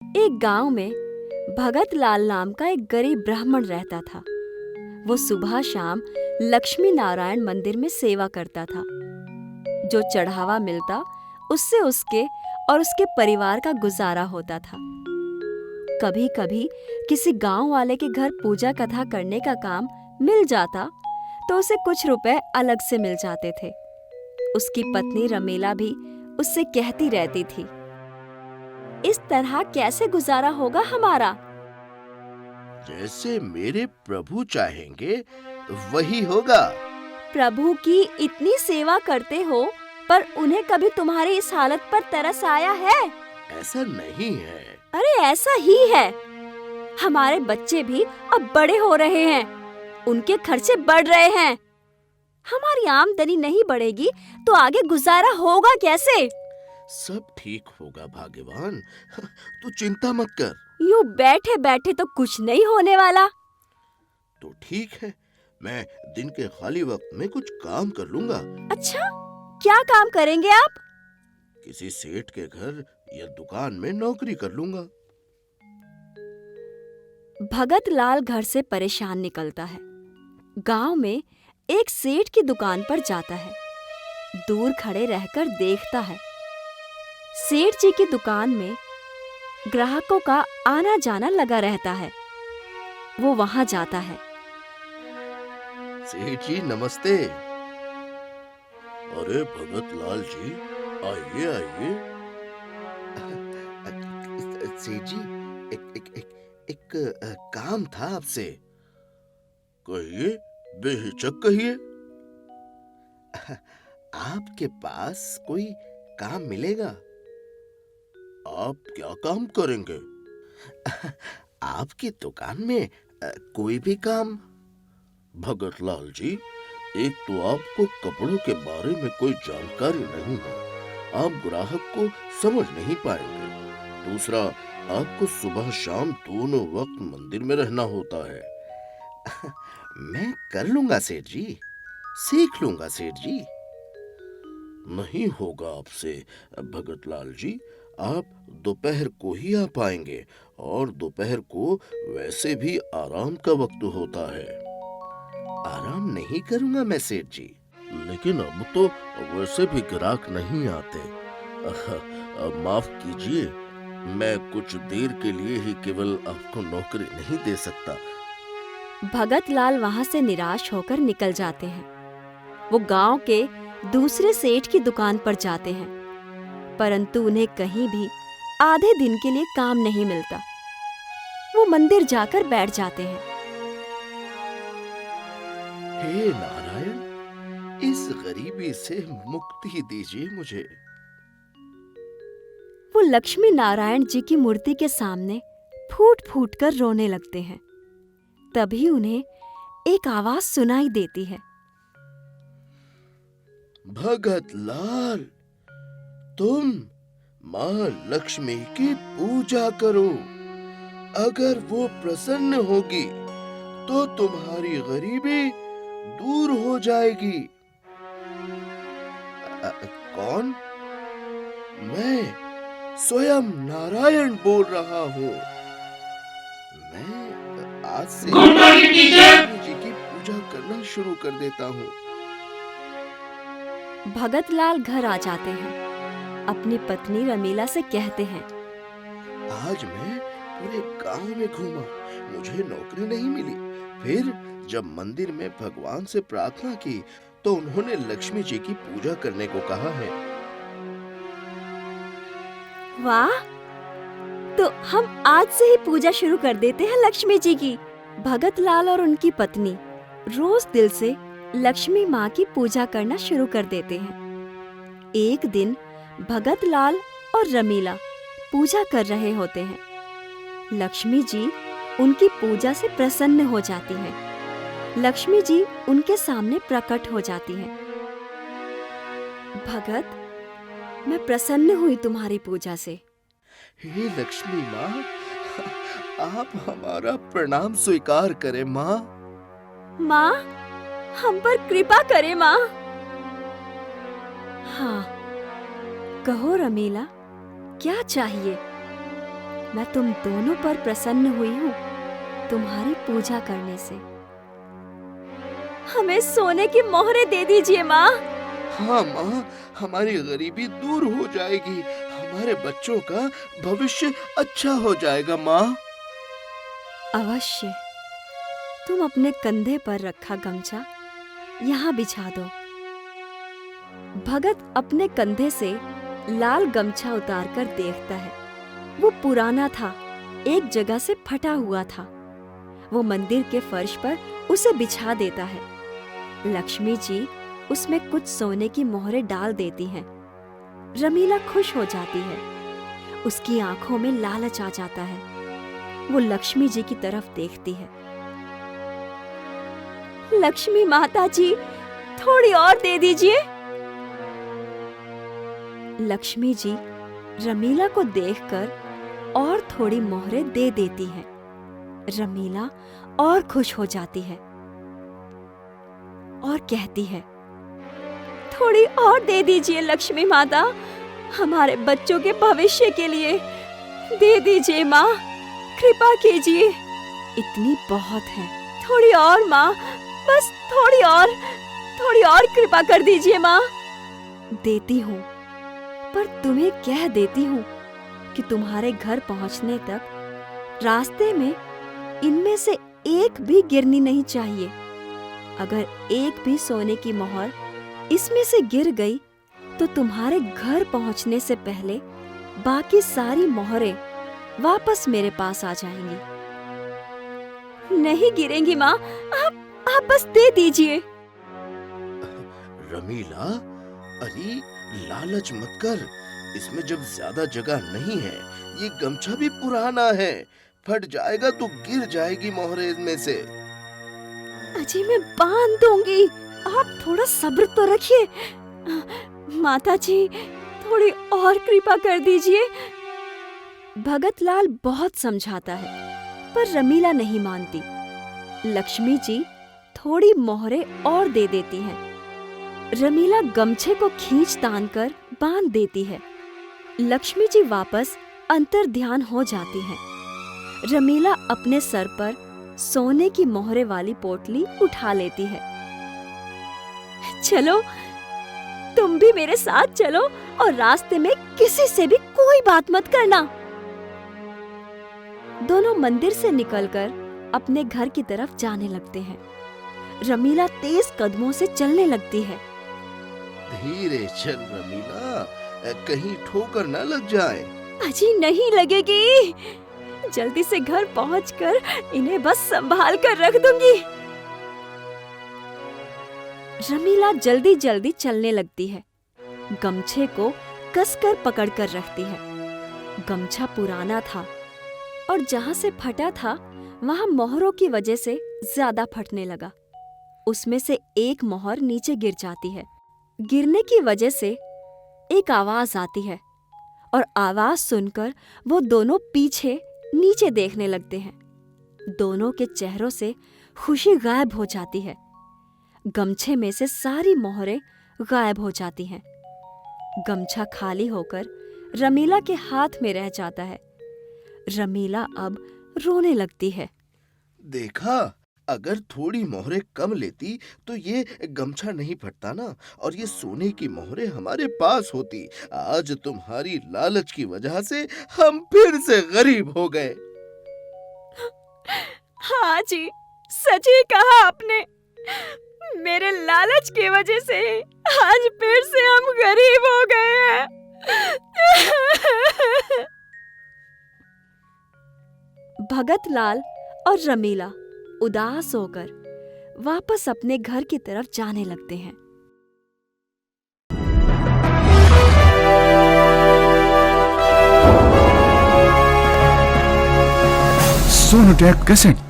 एक गांव में भगत लाल नाम का एक गरीब ब्राह्मण रहता था। वो सुबह शाम लक्ष्मी नारायण मंदिर में सेवा करता था। जो चढ़ावा मिलता उससे उसके और उसके परिवार का गुजारा होता था। कभी कभी किसी गांव वाले के घर पूजा कथा करने का काम मिल जाता तो उसे कुछ रुपए अलग से मिल जाते थे। उसकी पत्नी रमीला भी उससे कहती रहती थी, इस तरह कैसे गुजारा होगा हमारा। जैसे मेरे प्रभु चाहेंगे वही होगा। प्रभु की इतनी सेवा करते हो पर उन्हें कभी तुम्हारी इस हालत पर तरस आया है? ऐसा नहीं है। अरे ऐसा ही है। हमारे बच्चे भी अब बड़े हो रहे हैं, उनके खर्चे बढ़ रहे हैं। हमारी आमदनी नहीं बढ़ेगी तो आगे गुजारा होगा कैसे? सब ठीक होगा भाग्यवान, तू चिंता मत कर। यूं बैठे बैठे तो कुछ नहीं होने वाला। तो ठीक है, मैं दिन के खाली वक्त में कुछ काम कर लूंगा। अच्छा, क्या काम करेंगे आप? किसी सेठ के घर या दुकान में नौकरी कर लूंगा। भगत लाल घर से परेशान निकलता है। गांव में एक सेठ की दुकान पर जाता है। दूर खड़े रहकर देखता है। सेठ जी की दुकान में ग्राहकों का आना जाना लगा रहता है। वो वहां जाता है। सेठ जी नमस्ते। अरे भगत लाल जी, आइए आइए। सेठ जी, एक काम था आपसे। कहिए, बेहिचक कहिए। आपके पास कोई काम मिलेगा? आप क्या काम करेंगे? आपकी दुकान में कोई भी काम। भगत लाल जी, एक तो आपको कपड़ों के बारे में कोई जानकारी नहीं है, आप ग्राहक को समझ नहीं पाएंगे। दूसरा, आपको सुबह शाम दोनों वक्त मंदिर में रहना होता है। मैं कर लूंगा सेठ जी, सीख लूंगा सेठ जी। नहीं होगा आपसे भगत लाल जी, आप दोपहर को ही आ पाएंगे और दोपहर को वैसे भी आराम का वक्त होता है। आराम नहीं करूंगा मैं सेठ जी। लेकिन अब तो वैसे भी ग्राहक नहीं आते। माफ कीजिए, मैं कुछ देर के लिए ही केवल आपको नौकरी नहीं दे सकता। भगत लाल वहां से निराश होकर निकल जाते हैं। वो गांव के दूसरे सेठ की दुकान पर जाते हैं, परंतु उन्हें कहीं भी आधे दिन के लिए काम नहीं मिलता। वो मंदिर जाकर बैठ जाते हैं। हे नारायण, इस गरीबी से मुक्ति दीजिए मुझे। वो लक्ष्मी नारायण जी की मूर्ति के सामने फूट फूट कर रोने लगते हैं। तभी उन्हें एक आवाज सुनाई देती है। भगत लाल, तुम माँ लक्ष्मी की पूजा करो। अगर वो प्रसन्न होगी तो तुम्हारी गरीबी दूर हो जाएगी। कौन? मैं स्वयं नारायण बोल रहा हूँ। मैं आज से लक्ष्मी जी की पूजा करना शुरू कर देता हूँ। भगत लाल घर आ जाते हैं। अपनी पत्नी रमीला से कहते हैं, आज मैं पूरे गांव में घूमा, मुझे नौकरी नहीं मिली। फिर जब मंदिर में भगवान से प्रार्थना की तो उन्होंने लक्ष्मी जी की पूजा करने को कहा है। वाह, तो हम आज से ही पूजा शुरू कर देते हैं लक्ष्मी जी की। भगत लाल और उनकी पत्नी रोज दिल से लक्ष्मी माँ की पूजा करना शुरू कर देते हैं। एक दिन भगत लाल और रमीला पूजा कर रहे होते हैं। लक्ष्मी जी उनकी पूजा से प्रसन्न हो जाती हैं। लक्ष्मी जी उनके सामने प्रकट हो जाती हैं। भगत, मैं प्रसन्न हुई तुम्हारी पूजा से। हे लक्ष्मी माँ, आप हमारा प्रणाम स्वीकार करें माँ। माँ, हम पर कृपा करें माँ। हाँ, कहो रमीला, क्या चाहिए? मैं तुम दोनों पर प्रसन्न हुई हूँ तुम्हारी पूजा करने से। हमें सोने की मोहरें दे दीजिए माँ। हाँ माँ, हमारी गरीबी दूर हो जाएगी, हमारे बच्चों का भविष्य अच्छा हो जाएगा माँ। अवश्य। तुम अपने कंधे पर रखा गमछा यहाँ बिछा दो। भगत अपने कंधे से लाल गमछा उतारकर देखता है। वो पुराना था, एक जगह से फटा हुआ था। वो मंदिर के फर्श पर उसे बिछा देता है। लक्ष्मी जी उसमें कुछ सोने की मोहरें डाल देती हैं। रमीला खुश हो जाती है। उसकी आंखों में लालच आ जाता है। वो लक्ष्मी जी की तरफ देखती है। लक्ष्मी माता जी, थोड़ी और दे दीजिए। लक्ष्मी जी रमीला को देखकर और थोड़ी मोहरें दे देती हैं। रमीला और खुश हो जाती है और कहती है, थोड़ी और दे दीजिए लक्ष्मी माता, हमारे बच्चों के भविष्य के लिए दे दीजिए माँ, कृपा कीजिए। इतनी बहुत है, थोड़ी और माँ, बस थोड़ी और कृपा कर दीजिए माँ। देती हूँ, पर तुम्हें कह देती हूँ कि तुम्हारे घर पहुँचने तक रास्ते में इनमें से एक भी गिरनी नहीं चाहिए। अगर एक भी सोने की मोहर इसमें से गिर गई तो तुम्हारे घर पहुँचने से पहले बाकी सारी मोहरें वापस मेरे पास आ जाएंगी। नहीं गिरेंगी माँ, आप बस दे दीजिए। रमीला, अरे लालच मत कर, इसमें जब ज्यादा जगह नहीं है, ये गमछा भी पुराना है, फट जाएगा तो गिर जाएगी मोहरे इनमें से। अजी मैं बांध दूंगी, आप थोड़ा सब्र तो रखिए। माता जी, थोड़ी और कृपा कर दीजिए। भगत लाल बहुत समझाता है, पर रमीला नहीं मानती। लक्ष्मी जी थोड़ी मोहरें और दे देती हैं। रमीला गमछे को खींच तान कर बांध देती है। लक्ष्मी जी वापस अंतर्ध्यान हो जाती हैं। रमीला अपने सर पर सोने की मोहरे वाली पोटली उठा लेती है। चलो, तुम भी मेरे साथ चलो और रास्ते में किसी से भी कोई बात मत करना। दोनों मंदिर से निकलकर अपने घर की तरफ जाने लगते हैं। रमीला तेज कदमों से चलने लगती है। धीरे चल रमीला, कहीं ठोकर न लग जाए। अजी नहीं लगेगी, जल्दी से घर पहुंचकर इन्हें बस संभाल कर रख दूंगी। रमीला जल्दी जल्दी चलने लगती है। गमछे को कसकर पकड़कर रखती है। गमछा पुराना था और जहां से फटा था वहां मोहरों की वजह से ज्यादा फटने लगा। उसमें से एक मोहर नीचे गिर जाती है। गिरने की वजह से एक आवाज आती है और आवाज सुनकर वो दोनों पीछे नीचे देखने लगते हैं। दोनों के चेहरों से खुशी गायब हो जाती है। गमछे में से सारी मोहरें गायब हो जाती हैं। गमछा खाली होकर रमीला के हाथ में रह जाता है। रमीला अब रोने लगती है। देखा, अगर थोड़ी मोहरें कम लेती तो ये गमछा नहीं फटता ना, और ये सोने की मोहरें हमारे पास होती। आज तुम्हारी लालच की वजह से हम फिर से गरीब हो गए। हाँ जी, सच ही कहा आपने। मेरे लालच की वजह से आज फिर से हम गरीब हो गए हैं। भगत लाल और रमीला उदास होकर वापस अपने घर की तरफ जाने लगते हैं। सोनोटेक कैसेट